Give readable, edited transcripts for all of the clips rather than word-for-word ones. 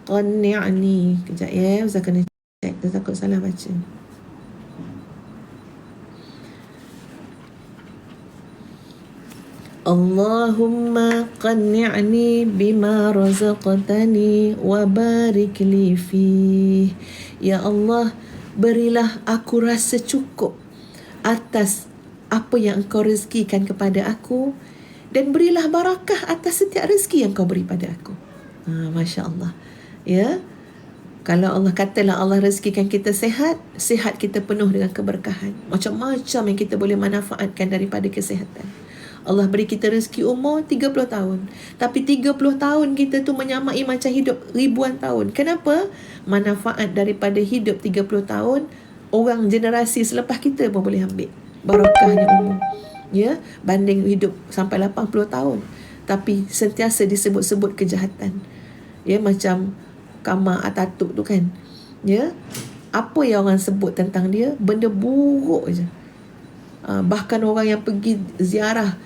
qanni'ni. Kejap ya, Ustaz kena check, Ustaz takut salah baca. Allahumma qanni'ni bima razaqtani wa barik li fih. Ya Allah, berilah aku rasa cukup atas apa yang Engkau rezekikan kepada aku, dan berilah barakah atas setiap rezeki yang Kau beri pada aku. Masya Allah. Ya, kalau Allah katalah Allah rezekikan kita sehat, sehat kita penuh dengan keberkahan. Macam-macam yang kita boleh manfaatkan daripada kesihatan. Allah beri kita rezeki umur 30 tahun. Tapi 30 tahun kita tu menyamai macam hidup ribuan tahun. Kenapa? Manfaat daripada hidup 30 tahun, orang generasi selepas kita pun boleh ambil barakahnya umur. Ya, banding hidup sampai 80 tahun. Tapi sentiasa disebut-sebut kejahatan. Ya, macam Kamal Atatürk tu kan. Ya, apa yang orang sebut tentang dia? Benda buruk je. Bahkan orang yang pergi ziarah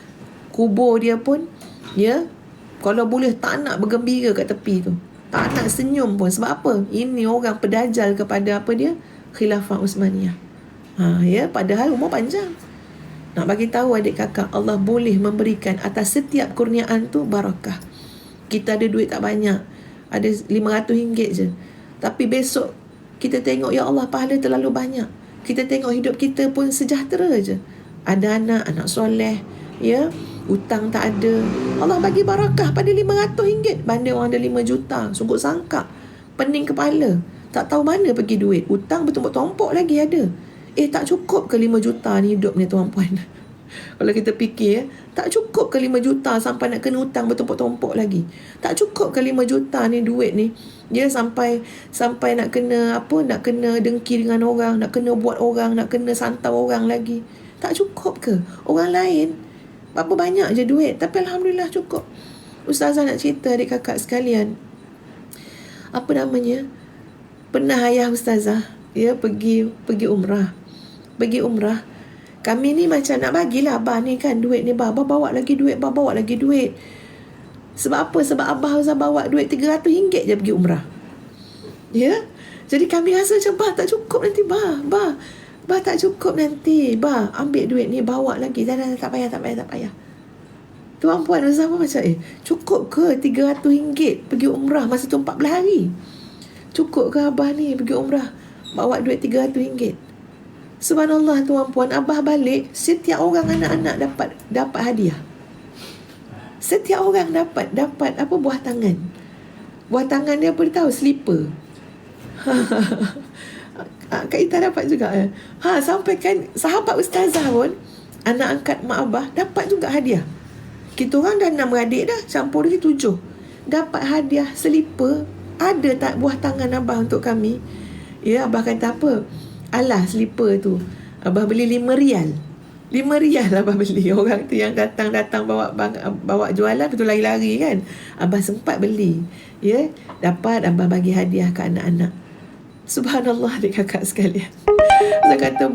kubur dia pun, ya, kalau boleh tak nak bergembira kat tepi tu, tak nak senyum pun. Sebab apa? Ini orang pedajal kepada apa dia? Khilafah Uthmaniyah. Ya, padahal umur panjang. Nak bagi tahu adik kakak, Allah boleh memberikan atas setiap kurniaan tu barakah. Kita ada duit tak banyak, ada RM500 je, tapi besok kita tengok, ya Allah, pahala terlalu banyak. Kita tengok hidup kita pun sejahtera je. Ada anak soleh, ya, hutang tak ada. Allah bagi barakah pada RM500 banding orang ada 5 juta. Sungguh sangka, pening kepala, tak tahu mana pergi duit. Hutang bertumpuk-tumpuk lagi ada. Tak cukup ke 5 juta ni hidup ni tuan-puan? Kalau kita fikir, tak cukup ke 5 juta sampai nak kena hutang bertumpuk-tumpuk lagi? Tak cukup ke 5 juta ni duit ni, ya, sampai nak kena apa, nak kena dengki dengan orang, nak kena buat orang, nak kena santau orang lagi? Tak cukup ke? Orang lain berapa banyak je duit, tapi Alhamdulillah cukup. Ustazah nak cerita adik kakak sekalian, apa namanya, pernah ayah Ustazah, ya, pergi umrah. Kami ni macam nak bagilah abah ni kan duit ni, abah bawa lagi duit, abah bawa lagi duit. Sebab apa? Sebab abah Ustaz bawa duit RM300 je pergi umrah. Ya, jadi kami rasa macam, bah, tak cukup nanti, bah tak cukup nanti, bah, ambil duit ni, bawa lagi. Tak payah. Tuan-puan, Ustaz pun macam, cukup ke RM300 pergi umrah masa tu 14 hari? Cukup ke abah ni pergi umrah bawa duit RM300? Subhanallah tuan-puan, abah balik, setiap orang anak-anak dapat hadiah. Setiap orang dapat apa, buah tangan. Buah tangan dia apa dia tahu? Slipper. Kak Ita dapat juga. Sampai kan sahabat Ustazah pun, anak angkat mak abah, dapat juga hadiah. Kita orang dah 6 beradik dah, campur lagi 7. Dapat hadiah slipper. Ada tak buah tangan abah untuk kami? Ya, abah kata apa? Alah, slipper tu abah beli RM5. RM5 abah beli. Orang tu yang datang bawa jualan, betul lari-lari kan. Abah sempat beli. Ya, dapat abah bagi hadiah ke anak-anak. Subhanallah adik kakak sekalian. Saya kata